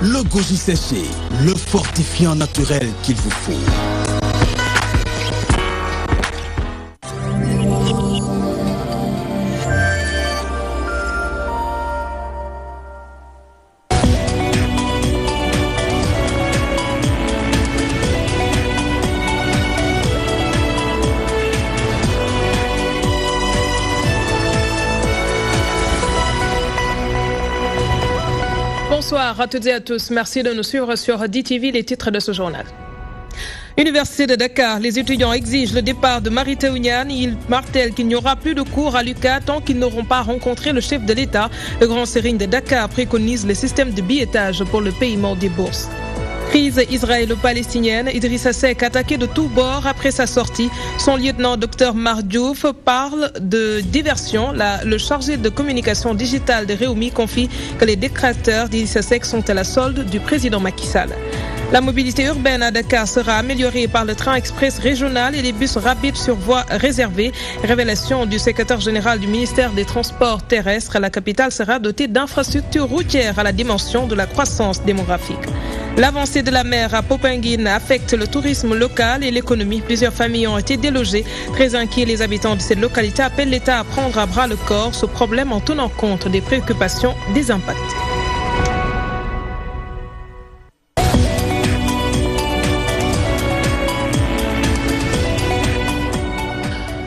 le goji séché, le fortifiant naturel qu'il vous faut. Bonsoir à toutes et à tous. Merci de nous suivre sur DTV, les titres de ce journal. Université de Dakar, les étudiants exigent le départ de Mary Teuw Niane. Ils martèlent qu'il n'y aura plus de cours à l'UCAD tant qu'ils n'auront pas rencontré le chef de l'État. Le grand sérigne de Dakar préconise le système de billettage pour le paiement des bourses. Crise israélo-palestinienne, Idrissa Seck attaqué de tous bords après sa sortie. Son lieutenant Dr Mar Diouf parle de diversion. Le chargé de communication digitale de Rewmi confie que les détracteurs d'Idrissa Seck sont à la solde du président Macky Sall. La mobilité urbaine à Dakar sera améliorée par le train express régional et les bus rapides sur voie réservée. Révélation du secrétaire général du ministère des Transports terrestres. La capitale sera dotée d'infrastructures routières à la dimension de la croissance démographique. L'avancée de la mer à Popenguine affecte le tourisme local et l'économie. Plusieurs familles ont été délogées. Très inquiets, les habitants de cette localité appellent l'État à prendre à bras le corps ce problème en tenant compte des préoccupations des impactés.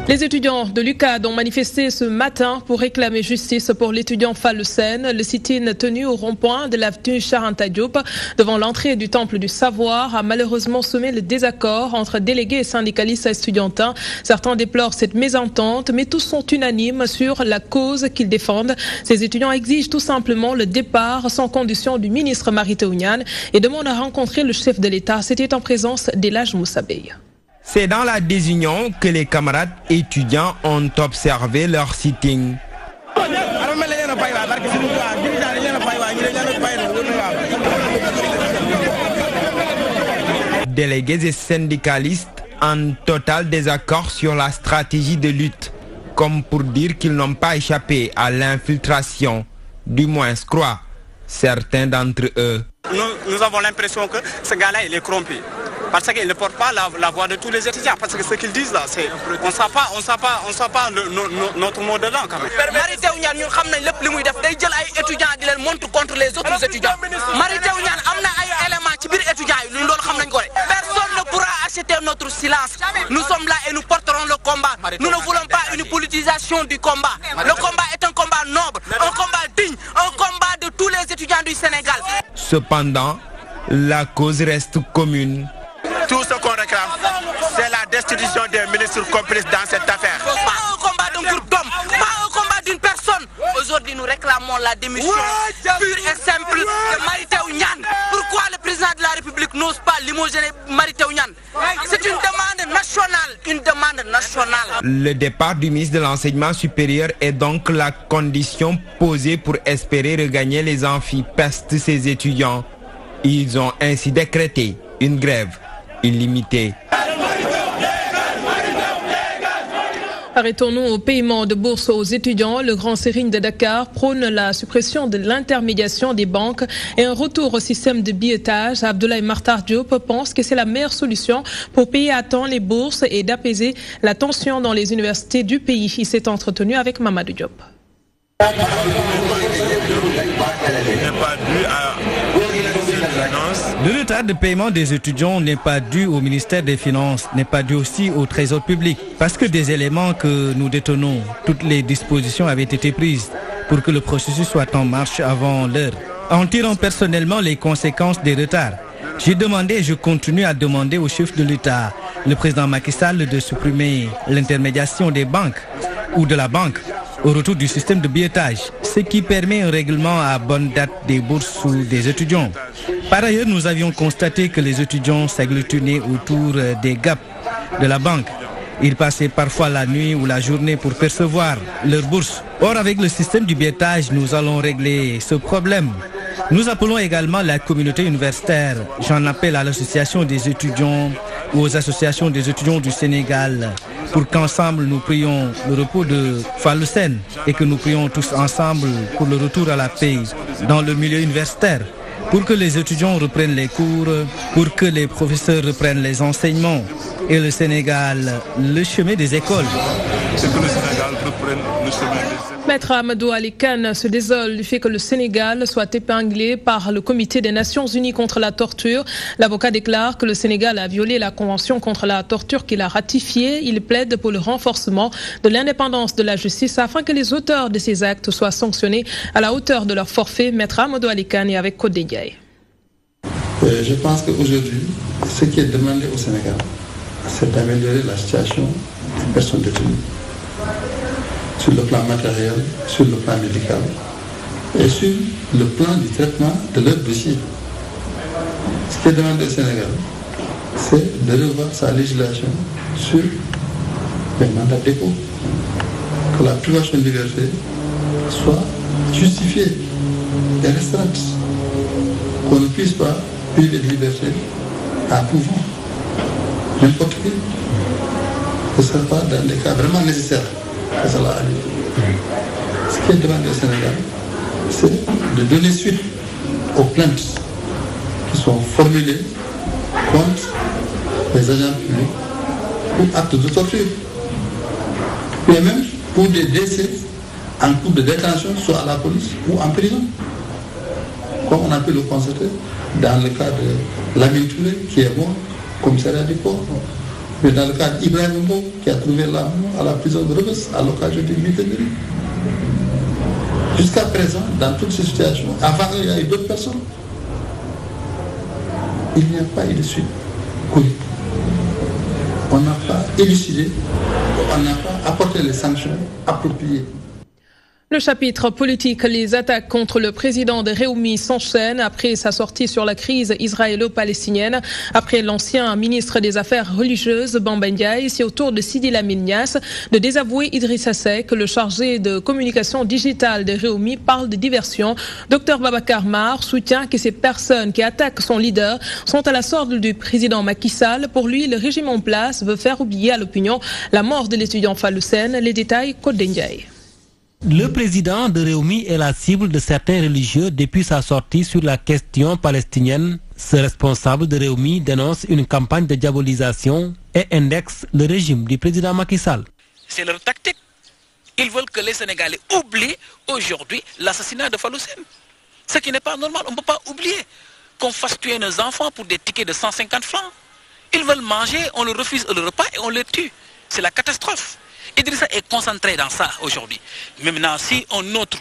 Les étudiants de l'UCAD ont manifesté ce matin pour réclamer justice pour l'étudiant Fallucène. Le sit-in tenu au rond-point de l'avenue Cheikh Anta Diop devant l'entrée du Temple du Savoir a malheureusement semé le désaccord entre délégués et syndicalistes estudiantins. Certains déplorent cette mésentente, mais tous sont unanimes sur la cause qu'ils défendent. Ces étudiants exigent tout simplement le départ sans condition du ministre Mary Teuw Niane et demandent à rencontrer le chef de l'État. C'était en présence d'Elhadj Moussa Beye. C'est dans la désunion que les camarades étudiants ont observé leur sitting. Délégués et syndicalistes en total désaccord sur la stratégie de lutte, comme pour dire qu'ils n'ont pas échappé à l'infiltration, du moins croient certains d'entre eux. Nous avons l'impression que ce gars-là, il est corrompu. Parce qu'il ne porte pas la voix de tous les étudiants. Parce que ce qu'ils disent là, c'est on ne sait pas notre mot dedans quand même. Mary Teuw Niane, nous savons que les étudiants ils montrent contre les autres étudiants. Mary Teuw Niane a des éléments qui sont étudiants. Personne ne pourra acheter notre silence. Nous sommes là et nous porterons le combat. Nous ne voulons pas une politisation du combat. Le combat est un combat noble, un combat digne, un combat de tous les étudiants du Sénégal. Cependant, la cause reste commune. Tout ce qu'on réclame, c'est la destitution des ministres complices dans cette affaire. Pas un combat d'un groupe d'hommes, pas un combat d'une personne. Aujourd'hui, nous réclamons la démission pure et simple de Mary Teuw Niane. Pourquoi le président de la République n'ose pas limoger Mary Teuw Niane? C'est une demande nationale, Le départ du ministre de l'Enseignement supérieur est donc la condition posée pour espérer regagner les amphipestes de ces étudiants. Ils ont ainsi décrété une grève illimitée. Arrêtons-nous au paiement de bourse aux étudiants. Le grand sérigne de Dakar prône la suppression de l'intermédiation des banques et un retour au système de billettage. Abdoulaye Makhtar Diop pense que c'est la meilleure solution pour payer à temps les bourses et d'apaiser la tension dans les universités du pays. Il s'est entretenu avec Mamadou Diop. Le retard de paiement des étudiants n'est pas dû au ministère des Finances, n'est pas dû aussi au Trésor public. Parce que des éléments que nous détenons, toutes les dispositions avaient été prises pour que le processus soit en marche avant l'heure. En tirant personnellement les conséquences des retards, j'ai demandé et je continue à demander au chef de l'État, le président Macky Sall, de supprimer l'intermédiation des banques ou de la banque au retour du système de billettage, ce qui permet un règlement à bonne date des bourses des étudiants. Par ailleurs, nous avions constaté que les étudiants s'agglutinaient autour des GAP de la banque. Ils passaient parfois la nuit ou la journée pour percevoir leur bourse. Or, avec le système du billettage, nous allons régler ce problème. Nous appelons également la communauté universitaire. J'en appelle à l'association des étudiants ou aux associations des étudiants du Sénégal pour qu'ensemble nous prions le repos de Fallucène et que nous prions tous ensemble pour le retour à la paix dans le milieu universitaire. pour que les étudiants reprennent les cours, pour que les professeurs reprennent les enseignements. Et le Sénégal, le chemin des écoles. C'est que le Sénégal reprenne le chemin des écoles. Maître Amadou Ali Kane se désole du fait que le Sénégal soit épinglé par le Comité des Nations Unies contre la torture. L'avocat déclare que le Sénégal a violé la Convention contre la torture qu'il a ratifiée. Il plaide pour le renforcement de l'indépendance de la justice afin que les auteurs de ces actes soient sanctionnés à la hauteur de leur forfait. Maître Amadou Ali Kane est avec Codé Ndiaye. Je pense qu'aujourd'hui, ce qui est demandé au Sénégal, c'est d'améliorer la situation des personnes détenues. Sur le plan matériel, sur le plan médical et sur le plan du traitement de leur dossier. Ce qui est demandé au Sénégal, c'est de revoir sa législation sur les mandats de dépôt. Que la privation de liberté soit justifiée et restreinte. Qu'on ne puisse pas priver de liberté à tout vent, n'importe qui. Que ce soit pas dans des cas vraiment nécessaires que cela arrive. Ce qui est demandé au Sénégal, c'est de donner suite aux plaintes qui sont formulées contre les agents publics pour actes de torture. Et même pour des décès en cours de détention, soit à la police ou en prison. Comme on a pu le constater dans le cas de Lamine Touré, qui est mort au commissariat du port. Mais dans le cas d'Ibrahim Mbo, qui a trouvé la mort à la prison de Rebus à l'occasion du 8 février. Jusqu'à présent, dans toutes ces situations, avant il y a eu d'autres personnes. Il n'y a pas eu de suite connue. On n'a pas élucidé, on n'a pas apporté les sanctions appropriées. Le chapitre politique, les attaques contre le président de Réumi s'enchaînent après sa sortie sur la crise israélo-palestinienne. Après l'ancien ministre des Affaires religieuses, Bamba Ndiaye, c'est au tour de Sidi Lamine Niasse de désavouer Idrissa Seck. Le chargé de communication digitale de Réumi parle de diversion. Dr Babacar Mar soutient que ces personnes qui attaquent son leader sont à la sorte du président Macky Sall. Pour lui, le régime en place veut faire oublier à l'opinion la mort de l'étudiant Fallou Sène. Les détails, Codé Ndiaye. Le président de Réumi est la cible de certains religieux depuis sa sortie sur la question palestinienne. Ce responsable de Réumi dénonce une campagne de diabolisation et indexe le régime du président Macky Sall. C'est leur tactique. Ils veulent que les Sénégalais oublient aujourd'hui l'assassinat de Fallou Sène. Ce qui n'est pas normal. On ne peut pas oublier qu'on fasse tuer nos enfants pour des tickets de 150 francs. Ils veulent manger, on leur refuse le repas et on les tue. C'est la catastrophe. Idrissa est concentré dans ça aujourd'hui. Maintenant, si un autre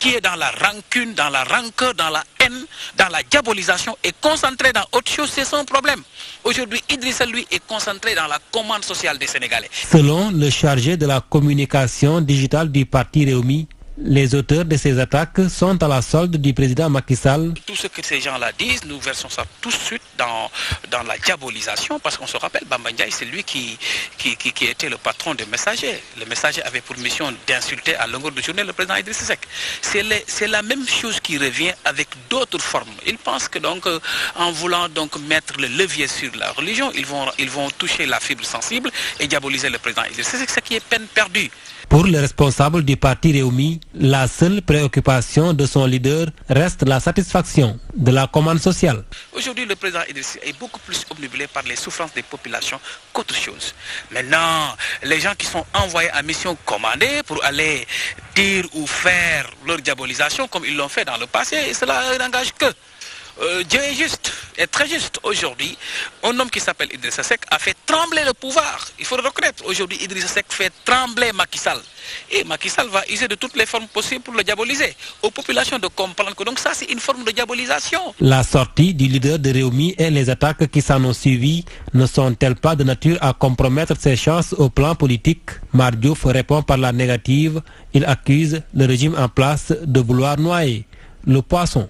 qui est dans la rancune, dans la rancœur, dans la haine, dans la diabolisation, est concentré dans autre chose, c'est son problème. Aujourd'hui, Idrissa, lui, est concentré dans la commande sociale des Sénégalais. Selon le chargé de la communication digitale du parti Réumi, les auteurs de ces attaques sont à la solde du président Macky Sall. Tout ce que ces gens-là disent, nous versons ça tout de suite dans la diabolisation, parce qu'on se rappelle, Bamba Ndiaye, c'est lui qui était le patron de Messager. Le Messager avait pour mission d'insulter à longueur de journée le président Idrissa Seck. C'est la même chose qui revient avec d'autres formes. Ils pensent que donc, en voulant donc mettre le levier sur la religion, ils vont toucher la fibre sensible et diaboliser le président Idrissa Seck, ce qui est peine perdue. Pour le responsable du parti Réumi, la seule préoccupation de son leader reste la satisfaction de la commande sociale. Aujourd'hui, le président Idrissa est beaucoup plus obnubilé par les souffrances des populations qu'autre chose. Maintenant, les gens qui sont envoyés en mission commandée pour aller dire ou faire leur diabolisation comme ils l'ont fait dans le passé, cela n'engage que. Dieu est juste, est très juste. Aujourd'hui, un homme qui s'appelle Idrissa Seck a fait trembler le pouvoir. Il faut le reconnaître. Aujourd'hui, Idrissa Seck fait trembler Macky Sall. Et Macky Sall va user de toutes les formes possibles pour le diaboliser. Aux populations de comprendre que donc ça, c'est une forme de diabolisation. La sortie du leader de Réumi et les attaques qui s'en ont suivi ne sont-elles pas de nature à compromettre ses chances au plan politique? Mar Diouf répond par la négative. Il accuse le régime en place de vouloir noyer le poisson.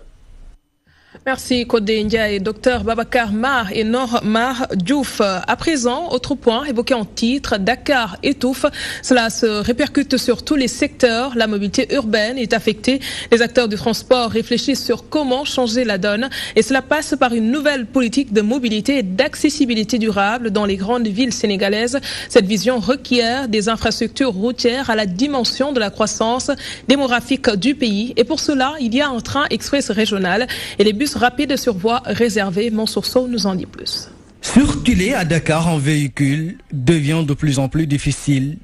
Merci Codé Ndiaye, docteur Babacar Mar et Nor Mar Diouf. À présent, autre point évoqué en titre, Dakar étouffe. Cela se répercute sur tous les secteurs. La mobilité urbaine est affectée. Les acteurs du transport réfléchissent sur comment changer la donne. Et cela passe par une nouvelle politique de mobilité et d'accessibilité durable dans les grandes villes sénégalaises. Cette vision requiert des infrastructures routières à la dimension de la croissance démographique du pays. Et pour cela, il y a un train express régional et les bus bus rapide sur voie réservée. Mansour Sow nous en dit plus. Circuler à Dakar en véhicule devient de plus en plus difficile.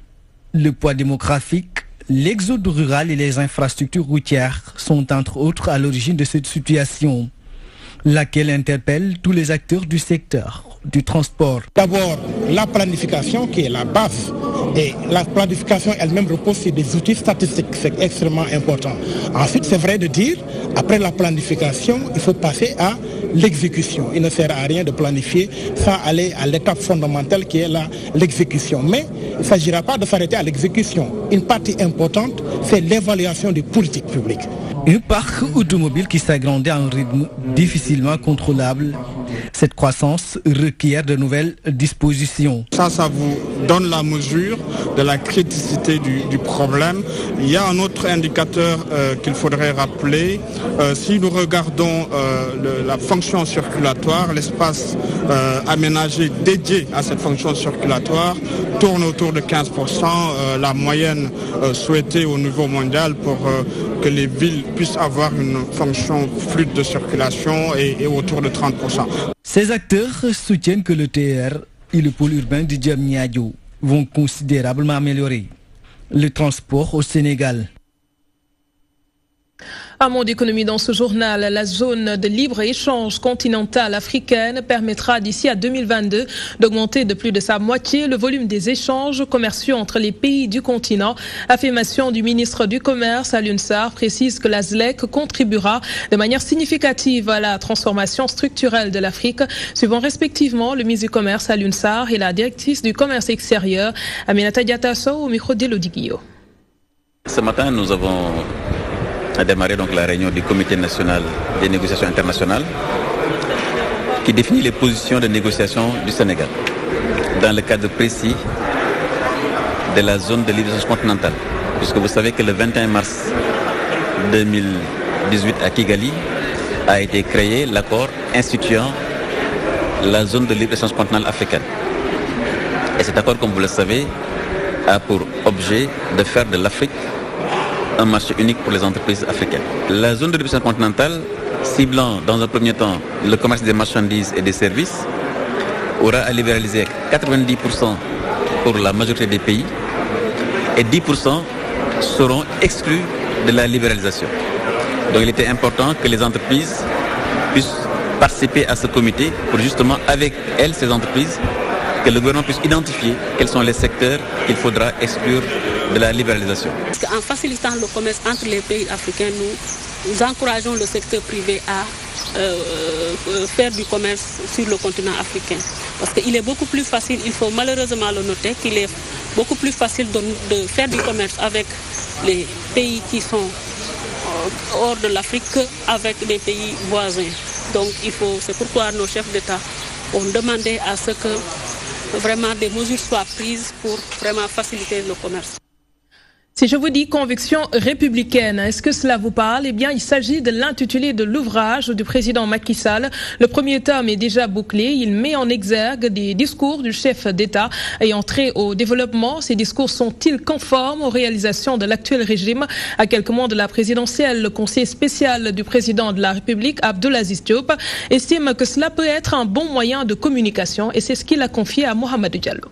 Le poids démographique, l'exode rural et les infrastructures routières sont entre autres à l'origine de cette situation, laquelle interpelle tous les acteurs du secteur du transport. D'abord, la planification qui est la base. Et la planification elle-même repose sur des outils statistiques, c'est extrêmement important. Ensuite, c'est vrai de dire, après la planification, il faut passer à l'exécution. Il ne sert à rien de planifier sans aller à l'étape fondamentale qui est l'exécution. Mais il ne s'agira pas de s'arrêter à l'exécution. Une partie importante, c'est l'évaluation des politiques publiques. Un parc automobile qui s'agrandit à un rythme difficilement contrôlable. Cette croissance requiert de nouvelles dispositions. Ça vous donne la mesure de la criticité du problème. Il y a un autre indicateur qu'il faudrait rappeler. Si nous regardons la fonction circulatoire, l'espace aménagé dédié à cette fonction circulatoire tourne autour de 15%, la moyenne souhaitée au niveau mondial pour que les villes puissent avoir une fonction fluide de circulation et autour de 30%. Ces acteurs soutiennent que le TER et le pôle urbain de Diamniadio vont considérablement améliorer le transport au Sénégal. Un mot d'économie dans ce journal. La zone de libre-échange continentale africaine permettra d'ici à 2022 d'augmenter de plus de sa moitié le volume des échanges commerciaux entre les pays du continent. Affirmation du ministre du Commerce, Alioune Sarr, précise que la ZLEC contribuera de manière significative à la transformation structurelle de l'Afrique, suivant respectivement le ministre du Commerce, Alioune Sarr, et la directrice du commerce extérieur, Aminata Diattasso, au micro d'Elodie Guillot. Ce matin, nous avons démarré donc la réunion du Comité national des négociations internationales qui définit les positions de négociation du Sénégal dans le cadre précis de la zone de libre-échange continentale. Puisque vous savez que le 21 mars 2018 à Kigali a été créé l'accord instituant la zone de libre-échange continentale africaine. Et cet accord, comme vous le savez, a pour objet de faire de l'Afrique un marché unique pour les entreprises africaines. La zone de libre-échange continentale, ciblant dans un premier temps le commerce des marchandises et des services, aura à libéraliser 90% pour la majorité des pays et 10% seront exclus de la libéralisation. Donc il était important que les entreprises puissent participer à ce comité pour justement, avec elles, ces entreprises, que le gouvernement puisse identifier quels sont les secteurs qu'il faudra exclure de la libéralisation. En facilitant le commerce entre les pays africains, nous encourageons le secteur privé à faire du commerce sur le continent africain. Parce qu'il est beaucoup plus facile, il faut malheureusement le noter, qu'il est beaucoup plus facile de faire du commerce avec les pays qui sont hors de l'Afrique qu'avec les pays voisins. Donc c'est pourquoi nos chefs d'État ont demandé à ce que vraiment des mesures soient prises pour vraiment faciliter le commerce. Si je vous dis conviction républicaine, est-ce que cela vous parle? Eh bien, il s'agit de l'intitulé de l'ouvrage du président Macky Sall. Le premier tome est déjà bouclé. Il met en exergue des discours du chef d'État ayant trait au développement. Ces discours sont-ils conformes aux réalisations de l'actuel régime? À quelques mois de la présidentielle, le conseiller spécial du président de la République, Abdoulaziz Diop, estime que cela peut être un bon moyen de communication et c'est ce qu'il a confié à Mohamedou Diallo.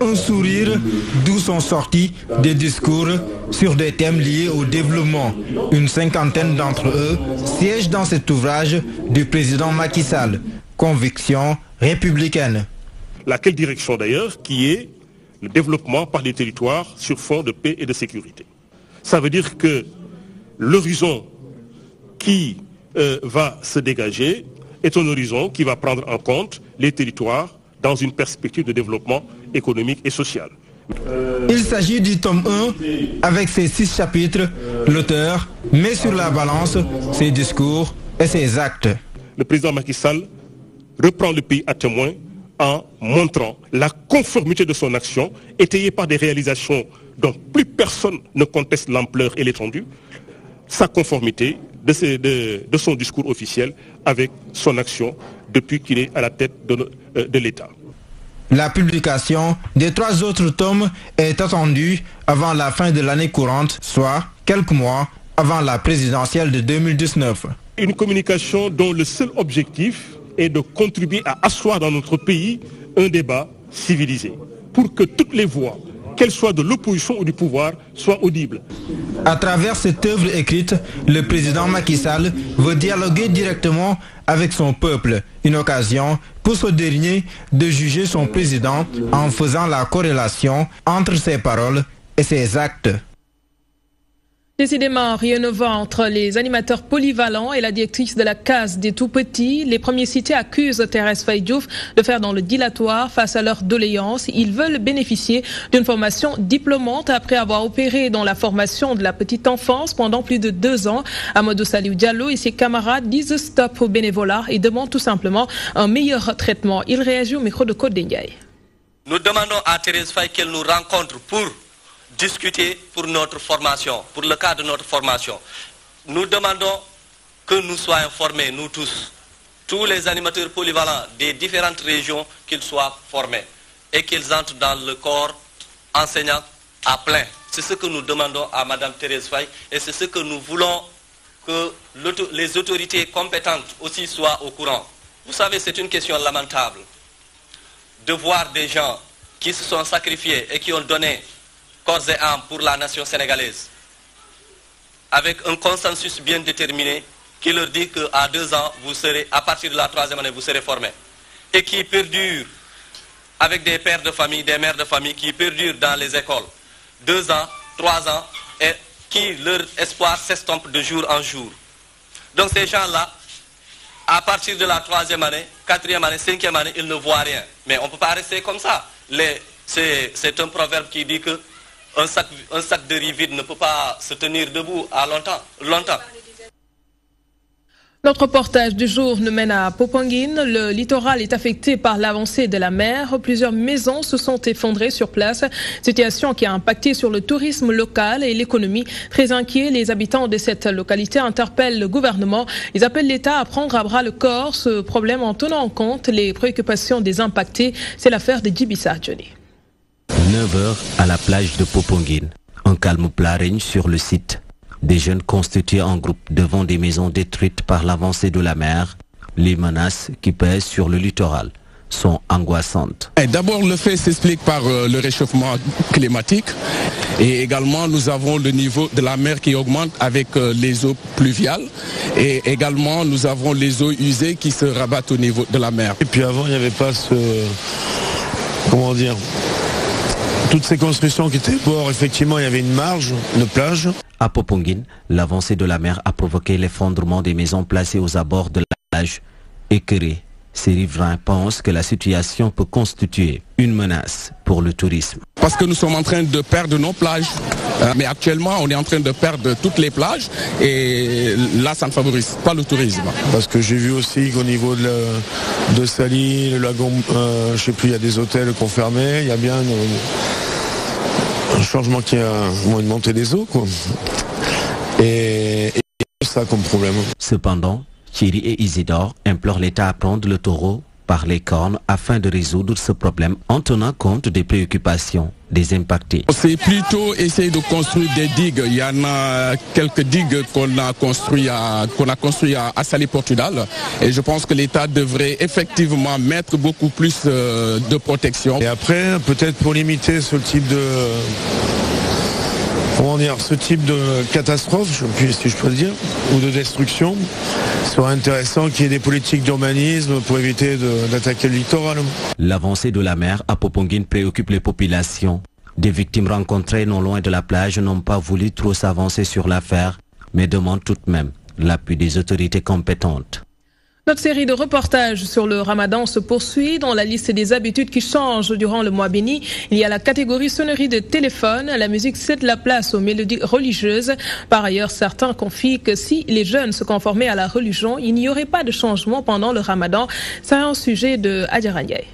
Un sourire d'où sont sortis des discours sur des thèmes liés au développement. Une cinquantaine d'entre eux siègent dans cet ouvrage du président Macky Sall, Conviction républicaine. Laquelle direction d'ailleurs qui est le développement par les territoires sur fond de paix et de sécurité. Ça veut dire que l'horizon qui va se dégager est un horizon qui va prendre en compte les territoires dans une perspective de développement économique et social. Il s'agit du tome 1 avec ses 6 chapitres. L'auteur met sur la balance ses discours et ses actes. Le président Macky Sall reprend le pays à témoin en montrant la conformité de son action, étayée par des réalisations dont plus personne ne conteste l'ampleur et l'étendue, sa conformité de son discours officiel avec son action depuis qu'il est à la tête de l'État. La publication des 3 autres tomes est attendue avant la fin de l'année courante, soit quelques mois avant la présidentielle de 2019. Une communication dont le seul objectif est de contribuer à asseoir dans notre pays un débat civilisé, pour que toutes les voix, qu'elles soient de l'opposition ou du pouvoir, soient audibles. À travers cette œuvre écrite, le président Macky Sall veut dialoguer directement avec son peuple, une occasion pour ce dernier de juger son président en faisant la corrélation entre ses paroles et ses actes. Décidément, rien ne va entre les animateurs polyvalents et la directrice de la case des tout-petits. Les premiers cités accusent Thérèse Faye Diouf de faire dans le dilatoire face à leur doléance. Ils veulent bénéficier d'une formation diplômante après avoir opéré dans la formation de la petite enfance pendant plus de 2 ans. Amadou Saliou Diallo et ses camarades disent stop au bénévolat et demandent tout simplement un meilleur traitement. Il réagit au micro de Côte d'Indiaye. Nous demandons à Thérèse Faye qu'elle nous rencontre pour discuter pour notre formation, pour le cas de notre formation. Nous demandons que nous soyons formés, nous tous les animateurs polyvalents des différentes régions, qu'ils soient formés et qu'ils entrent dans le corps enseignant à plein. C'est ce que nous demandons à Madame Thérèse Faye et c'est ce que nous voulons que les autorités compétentes aussi soient au courant. Vous savez, c'est une question lamentable de voir des gens qui se sont sacrifiés et qui ont donné corps et âme pour la nation sénégalaise, avec un consensus bien déterminé qui leur dit qu'à 2 ans, à partir de la 3e année, vous serez formés. Et qui perdure avec des pères de famille, des mères de famille qui perdurent dans les écoles 2 ans, 3 ans, et qui leur espoir s'estompe de jour en jour. Donc ces gens-là, à partir de la 3e année, 4e année, 5e année, ils ne voient rien. Mais on ne peut pas rester comme ça. C'est un proverbe qui dit que un sac de riz vide ne peut pas se tenir debout à longtemps. Notre reportage du jour nous mène à Popenguine. Le littoral est affecté par l'avancée de la mer. Plusieurs maisons se sont effondrées sur place. Situation qui a impacté sur le tourisme local et l'économie. Très inquiets, les habitants de cette localité interpellent le gouvernement. Ils appellent l'État à prendre à bras le corps ce problème en tenant en compte les préoccupations des impactés. C'est l'affaire de Djibissa Johnny. 9h à la plage de Popenguine. Un calme plat règne sur le site. Des jeunes constitués en groupe devant des maisons détruites par l'avancée de la mer. Les menaces qui pèsent sur le littoral sont angoissantes. D'abord, le fait s'explique par le réchauffement climatique et également nous avons le niveau de la mer qui augmente avec les eaux pluviales et également nous avons les eaux usées qui se rabattent au niveau de la mer. Et puis avant, il n'y avait pas toutes ces constructions qui étaient bord, effectivement, il y avait une marge, une plage. À Popenguine, l'avancée de la mer a provoqué l'effondrement des maisons placées aux abords de la plage. Écœurés, ces riverains pensent que la situation peut constituer une menace pour le tourisme. Parce que nous sommes en train de perdre nos plages. Mais actuellement, on est en train de perdre toutes les plages et là, ça ne favorise pas le tourisme. Parce que j'ai vu aussi qu'au niveau de Sali, le lagon, je sais plus, il y a des hôtels qu'on fermait, il y a bien un changement une montée des eaux, quoi. Et ça comme problème. Cependant, Thierry et Isidore implorent l'État à prendre le taureau par les cornes afin de résoudre ce problème en tenant compte des préoccupations des impactés. C'est plutôt essayer de construire des digues. Il y en a quelques digues qu'on a construites à Sali Portudal et je pense que l'État devrait effectivement mettre beaucoup plus de protection. Et après, peut-être pour limiter ce type de catastrophe, si je peux le dire, ou de destruction, il serait intéressant qu'il y ait des politiques d'urbanisme pour éviter d'attaquer le littoral. L'avancée de la mer à Popenguine préoccupe les populations. Des victimes rencontrées non loin de la plage n'ont pas voulu trop s'avancer sur l'affaire, mais demandent tout de même l'appui des autorités compétentes. Notre série de reportages sur le Ramadan se poursuit. Dans la liste des habitudes qui changent durant le mois béni, il y a la catégorie sonnerie de téléphone. La musique cède la place aux mélodies religieuses. Par ailleurs, certains confient que si les jeunes se conformaient à la religion, il n'y aurait pas de changement pendant le Ramadan. C'est un sujet de Adjaranyay.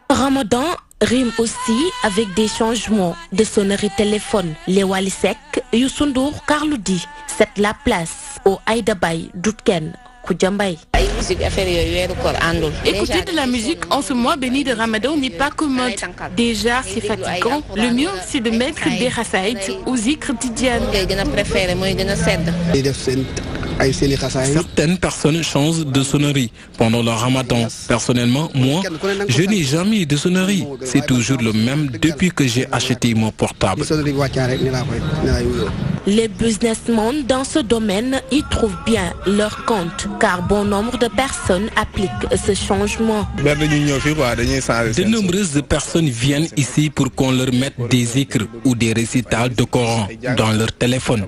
Ramadan rime aussi avec des changements de sonnerie téléphone. Les Walisek, Youssou Ndour, Carlou D cèdent la place au Aïda Bay Doutken, Koudjambay. Écouter de la musique en ce mois béni de Ramadan n'est pas commode. Déjà, c'est fatigant. Le mieux, c'est de mettre des rasaïd ou zikr tidiane. Certaines personnes changent de sonnerie pendant le Ramadan. Personnellement, moi, je n'ai jamais de sonnerie. C'est toujours le même depuis que j'ai acheté mon portable. Les businessmen dans ce domaine y trouvent bien leur compte, car bon nombre de personnes appliquent ce changement. De nombreuses personnes viennent ici pour qu'on leur mette des écrits ou des récitals de Coran dans leur téléphone,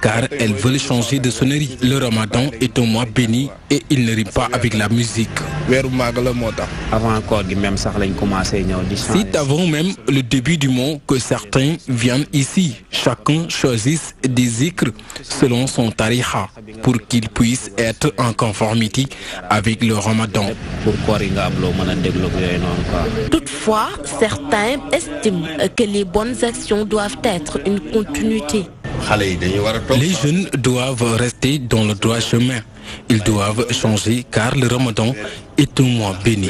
car elles veulent changer de sonnerie. Le Ramadan est un mois béni et il ne rime pas avec la musique. C'est avant même le début du mois que certains viennent ici. Chacun choisit des zikrs selon son tariqa pour qu'il puisse être en conformité avec le Ramadan. Toutefois, certains estiment que les bonnes actions doivent être une continuité. Les jeunes doivent rester dans le droit chemin. Ils doivent changer car le Ramadan est un mois béni.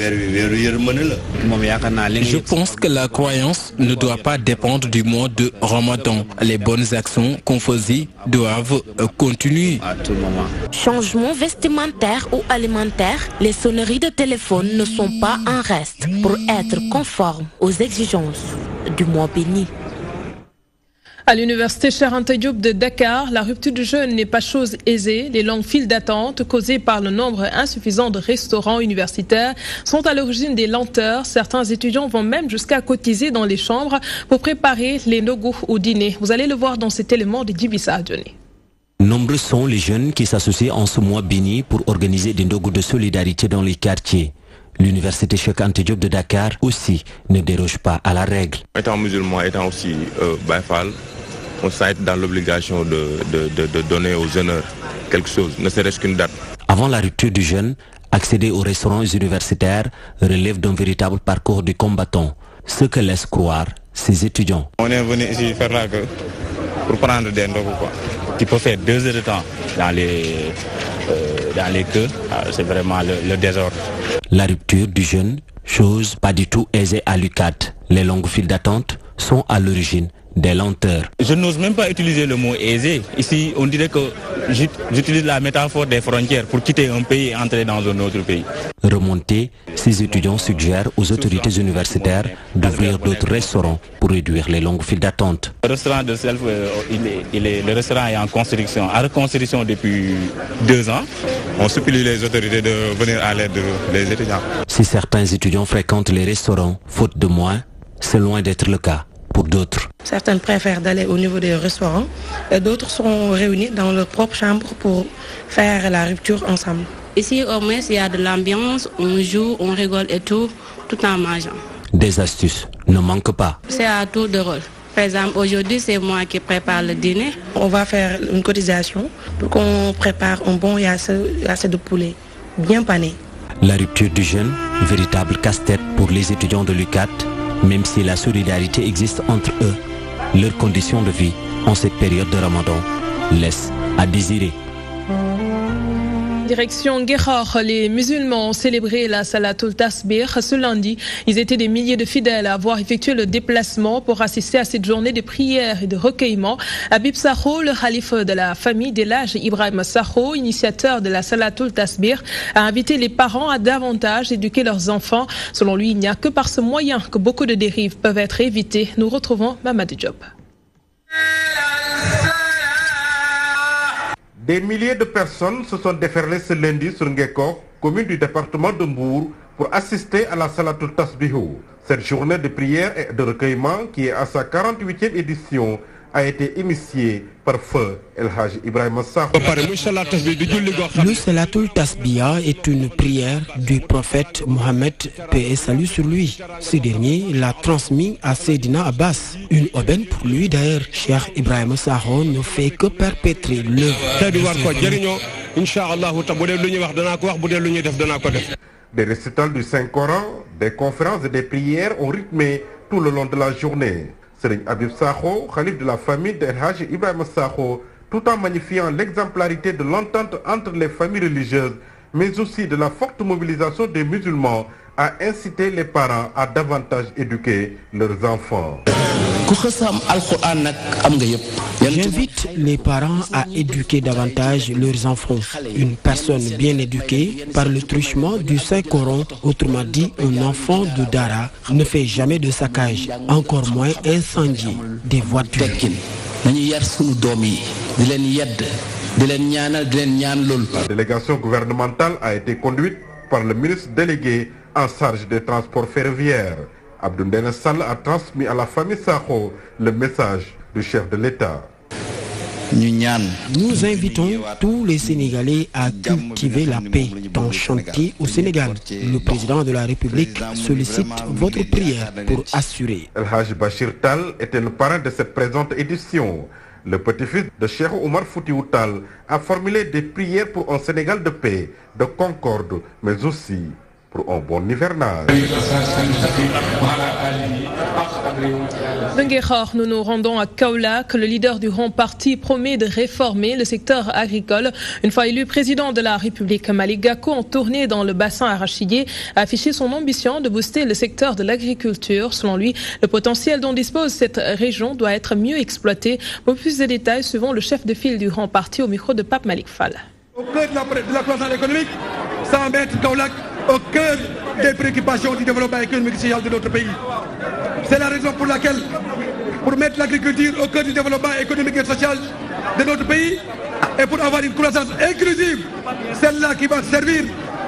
Je pense que la croyance ne doit pas dépendre du mois de Ramadan. Les bonnes actions qu'on faisait doivent continuer. Changement vestimentaire ou alimentaire, les sonneries de téléphone ne sont pas un reste pour être conformes aux exigences du mois béni. À l'université Cheikh Anta Diop de Dakar, la rupture du jeûne n'est pas chose aisée. Les longues files d'attente causées par le nombre insuffisant de restaurants universitaires sont à l'origine des lenteurs. Certains étudiants vont même jusqu'à cotiser dans les chambres pour préparer les nogous au dîner. Vous allez le voir dans cet élément de Djibissa Adjoni. Nombreux sont les jeunes qui s'associent en ce mois béni pour organiser des nogous de solidarité dans les quartiers. L'université Cheikh Anta Diop de Dakar aussi ne déroge pas à la règle. Étant musulman, étant aussi baïfal, on s'est dans l'obligation de donner aux honneurs quelque chose, ne serait-ce qu'une date. Avant la rupture du jeûne, accéder aux restaurants universitaires relève d'un véritable parcours du combattant, ce que laissent croire ces étudiants. On est venu ici faire la queue pour prendre des ndogu, quoi. Tu peux faire 2 heures de temps dans les queues, c'est vraiment le désordre. La rupture du jeûne, chose pas du tout aisée à l'UCAD. Les longues files d'attente sont à l'origine des lenteurs. Je n'ose même pas utiliser le mot aisé. Ici, on dirait que j'utilise la métaphore des frontières pour quitter un pays et entrer dans un autre pays. Remontés, ces étudiants suggèrent aux autorités universitaires d'ouvrir d'autres restaurants pour réduire les longues files d'attente. Le restaurant de Self, le restaurant est en construction, depuis 2 ans. On supplie les autorités de venir à l'aide des étudiants. Si certains étudiants fréquentent les restaurants, faute de moins, c'est loin d'être le cas pour d'autres. Certains préfèrent d'aller au niveau des restaurants et d'autres sont réunis dans leur propre chambre pour faire la rupture ensemble. Ici, au moins, il y a de l'ambiance, on joue, on rigole et tout en mangeant. Des astuces ne manquent pas. C'est à tour de rôle. Par exemple, aujourd'hui, c'est moi qui prépare le dîner. On va faire une cotisation pour qu'on prépare un bon yasse de poulet, bien pané. La rupture du jeûne, véritable casse-tête pour les étudiants de l'UCAD, même si la solidarité existe entre eux, leurs conditions de vie en cette période de Ramadan laissent à désirer. Direction Guékhor, les musulmans ont célébré la Salatul Tasbih ce lundi. Ils étaient des milliers de fidèles à avoir effectué le déplacement pour assister à cette journée de prière et de recueillement. Habib Sakho, le khalife de la famille d'Elhadj Ibrahim Sakho, initiateur de la Salatul Tasbih, a invité les parents à davantage éduquer leurs enfants. Selon lui, il n'y a que par ce moyen que beaucoup de dérives peuvent être évitées. Nous retrouvons Mamadi Diop. Des milliers de personnes se sont déferlées ce lundi sur Ngekor, commune du département de Mbour, pour assister à la Salatul Tasbihou. Cette journée de prière et de recueillement, qui est à sa 48e édition, a été initiée par feu Elhadj Ibrahim Sakho. Le Salatul Tasbihah est une prière du prophète Mohammed, paix et salut sur lui. Ce dernier l'a transmis à Seydina Abbas. Une aubaine pour lui d'ailleurs. Cheikh Ibrahim Sakho ne fait que perpétrer l'œuvre. Des récitals du Saint-Coran, des conférences et des prières ont rythmé tout le long de la journée. Serigne Habib Sakho, khalife de la famille d'Elhadj Ibrahim Sakho, tout en magnifiant l'exemplarité de l'entente entre les familles religieuses, mais aussi de la forte mobilisation des musulmans, a incité les parents à davantage éduquer leurs enfants. J'invite les parents à éduquer davantage leurs enfants. Une personne bien éduquée par le truchement du Saint-Coran, autrement dit un enfant de Dara, ne fait jamais de saccage, encore moins incendier des voitures. La délégation gouvernementale a été conduite par le ministre délégué en charge des transports ferroviaires. Abdoundene Sall a transmis à la famille Sakho le message du chef de l'État. Nous invitons tous les Sénégalais à cultiver la paix dans chantier au Sénégal. Le président de la République sollicite votre prière pour assurer. El Haj Bachir Tal était le parrain de cette présente édition. Le petit-fils de Cheikh Omar Foutiyou Tall a formulé des prières pour un Sénégal de paix, de concorde, mais aussi pour un bon hivernage. Nous nous rendons à Kaolack. Le leader du Grand Parti promet de réformer le secteur agricole. Une fois élu président de la République, Malick Gakou, en tournée dans le bassin arachidier, a affiché son ambition de booster le secteur de l'agriculture. Selon lui, le potentiel dont dispose cette région doit être mieux exploité. Pour plus de détails, suivons le chef de file du Grand Parti au micro de Pape Malick Fall. Au cœur de la croissance économique, sans mettre Kaolack au cœur des préoccupations du développement économique et social de notre pays. C'est la raison pour laquelle, pour mettre l'agriculture au cœur du développement économique et social de notre pays, et pour avoir une croissance inclusive, celle-là qui va servir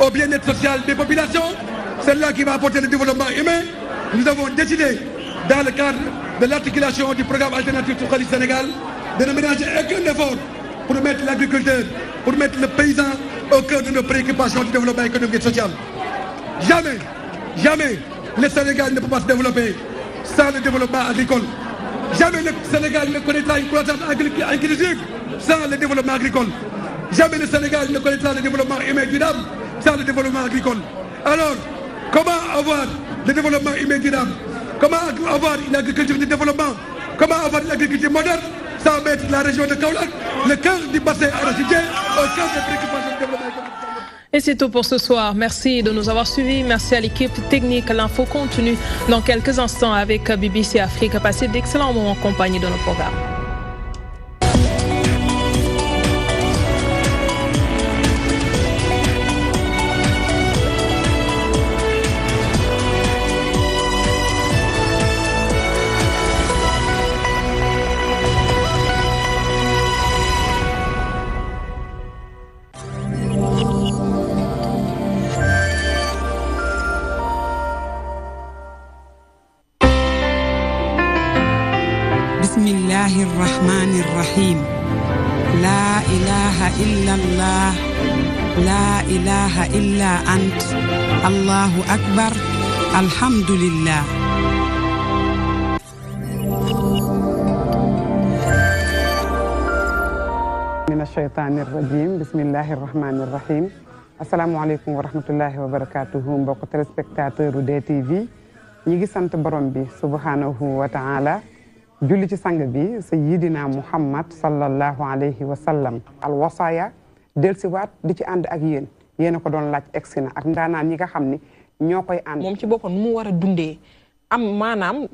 au bien-être social des populations, celle-là qui va apporter le développement humain, nous avons décidé, dans le cadre de l'articulation du programme alternatif sur le Sénégal, de ne ménager aucun effort pour mettre l'agriculteur, pour mettre le paysan au cœur de nos préoccupations du développement économique et social. Jamais, jamais le Sénégal ne peut pas se développer sans le développement agricole. Jamais le Sénégal ne connaîtra une croissance inclusive sans le développement agricole. Jamais le Sénégal ne connaîtra le développement humain durable sans le développement agricole. Alors, comment avoir le développement humain durable? Comment avoir une agriculture de développement? Comment avoir une agriculture moderne sans mettre la région de Kaolack, le cœur du bassin arachidier, au cœur des préoccupations du développement économique? Et c'est tout pour ce soir. Merci de nous avoir suivis. Merci à l'équipe technique. L'info continue dans quelques instants avec BBC Afrique. Passez d'excellents moments en compagnie de nos programmes. الرحمن الرحيم لا إله إلا الله لا إله إلا أنت الله أكبر الحمد لله من الشيطان الرجيم بسم الله الرحمن الرحيم السلام عليكم ورحمة الله وبركاته mbokk téléspectateur DTV ñi ngi sant borom bi subhanahu wa ta'ala julli ci sang bi sayyidina Muhammad sallallahu alayhi wa sallam al wasaya delsiwaat di ci ànd ak yéen ko doon laaj egsi na ak ndaanaan ñi nga xam ni ñoo koy ànd moom ci boppam nu mu war a dundee am maanaam